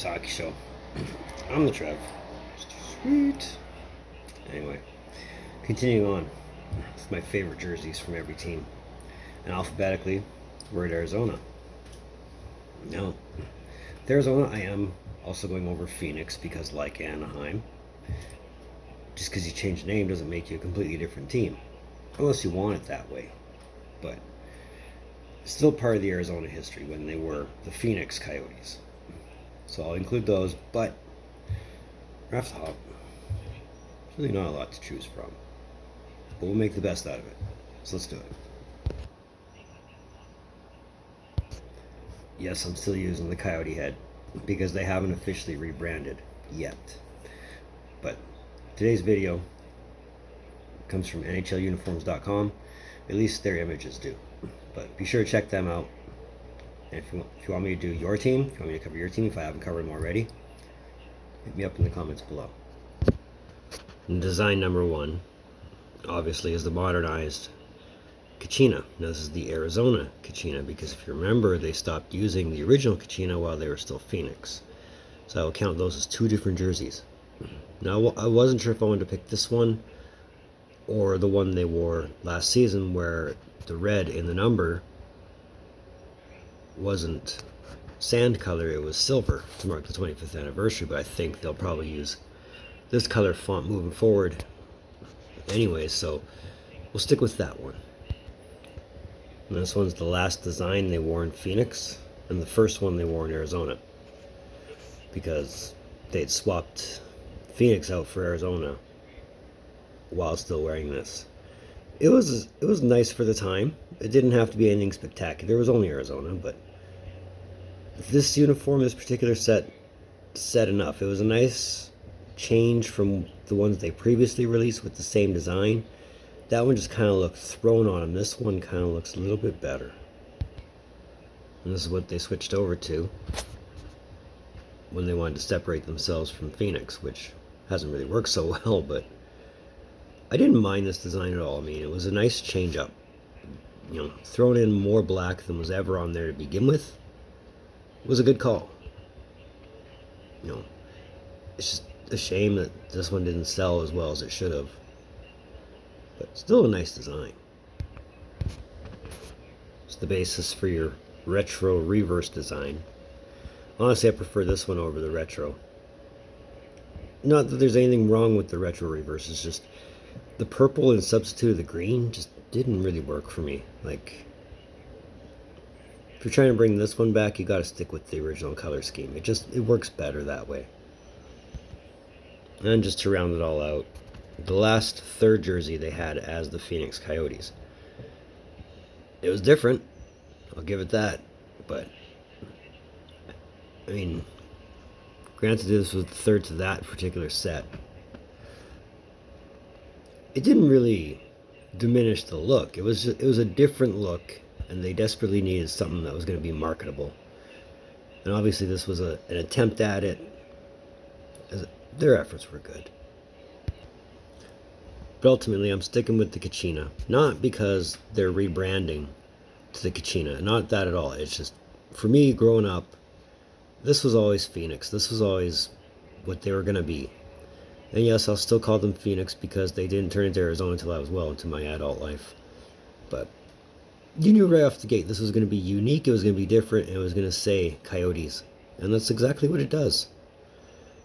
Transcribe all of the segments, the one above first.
Hockey Show. I'm the Trev. Sweet. Anyway, continuing on with my favorite jerseys from every team. And alphabetically, we're at Arizona. Now, with Arizona, I am also going over Phoenix because, like Anaheim, just because you change the name doesn't make you a completely different team. Unless you want it that way. But it's still part of the Arizona history when they were the Phoenix Coyotes. So I'll include those, but right off the hop, there's really not a lot to choose from. But we'll make the best out of it. So let's do it. Yes, I'm still using the Coyote head because they haven't officially rebranded yet. But today's video comes from NHLuniforms.com. At least their images do. But be sure to check them out. And if you want me to do your team, if you want me to cover your team, if I haven't covered them already, hit me up in the comments below. And design number one, obviously, is the modernized Kachina. Now this is the Arizona Kachina because if you remember, they stopped using the original Kachina while they were still Phoenix. So I will count those as two different jerseys. Now I wasn't sure if I wanted to pick this one or the one they wore last season where the red in the number wasn't sand color, it was silver to mark the 25th anniversary, but I think they'll probably use this color font moving forward anyway, so we'll stick with that one. And this one's the last design they wore in Phoenix and the first one they wore in Arizona because they'd swapped Phoenix out for Arizona while still wearing this. It was nice for the time. It didn't have to be anything spectacular. It was only Arizona, but this uniform, this particular set, said enough. It was a nice change from the ones they previously released with the same design. That one just kind of looked thrown on them. This one kind of looks a little bit better. And this is what they switched over to when they wanted to separate themselves from Phoenix, which hasn't really worked so well, but I didn't mind this design at all. I mean, it was a nice change up. You know, throwing in more black than was ever on there to begin with was a good call. You know, it's just a shame that this one didn't sell as well as it should have. But still a nice design. It's the basis for your retro reverse design. Honestly, I prefer this one over the retro. Not that there's anything wrong with the retro reverse, it's just the purple and substitute of the green just didn't really work for me. Like, if you're trying to bring this one back, you got to stick with the original color scheme. It works better that way. And just to round it all out, the last third jersey they had as the Phoenix Coyotes. It was different, I'll give it that, but I mean, granted this was the third to that particular set. It didn't really diminish the look. It was a different look, and they desperately needed something that was going to be marketable. And obviously this was an attempt at it. Their efforts were good. But ultimately I'm sticking with the Kachina. Not because they're rebranding to the Kachina. Not that at all. It's just, for me growing up, this was always Phoenix. This was always what they were going to be. And yes, I'll still call them Phoenix because they didn't turn into Arizona until I was well into my adult life. But you knew right off the gate this was going to be unique, it was going to be different, and it was going to say Coyotes. And that's exactly what it does.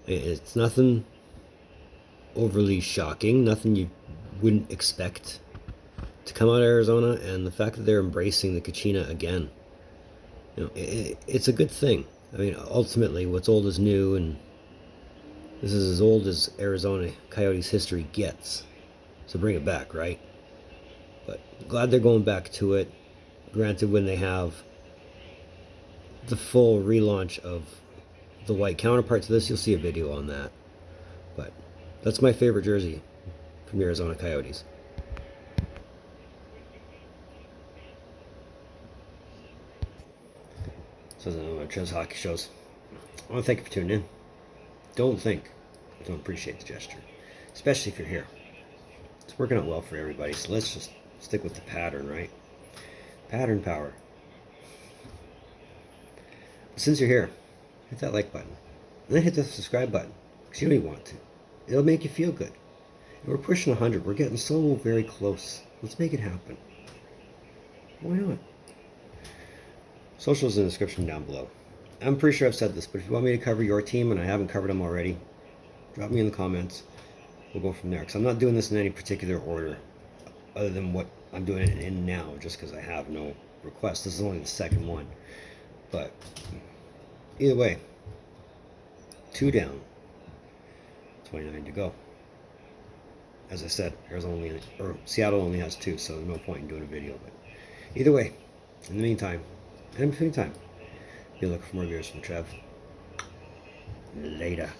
It's nothing overly shocking, nothing you wouldn't expect to come out of Arizona, and the fact that they're embracing the Kachina again, you know, it's a good thing. I mean, ultimately, what's old is new, and this is as old as Arizona Coyotes history gets. So bring it back, right? But glad they're going back to it. Granted, when they have the full relaunch of the white counterpart to this, you'll see a video on that. But that's my favorite jersey from the Arizona Coyotes. So Trevs Hockey Shows. I want to thank you for tuning in. Don't appreciate the gesture, especially if you're here. It's working out well for everybody, so let's just stick with the pattern, right? Pattern power. Since you're here, hit that like button. And then hit the subscribe button, because you know you want to. It'll make you feel good. And we're pushing 100. We're getting so very close. Let's make it happen. Why not? Socials in the description down below. I'm pretty sure I've said this, but if you want me to cover your team and I haven't covered them already, drop me in the comments. We'll go from there. Because I'm not doing this in any particular order other than what I'm doing it in now, just because I have no requests. This is only the second one. But either way, 2 down, 29 to go. As I said, Seattle only has 2, so there's no point in doing a video. But either way, in the meantime, and in between time, be looking for more videos from Trev. Later.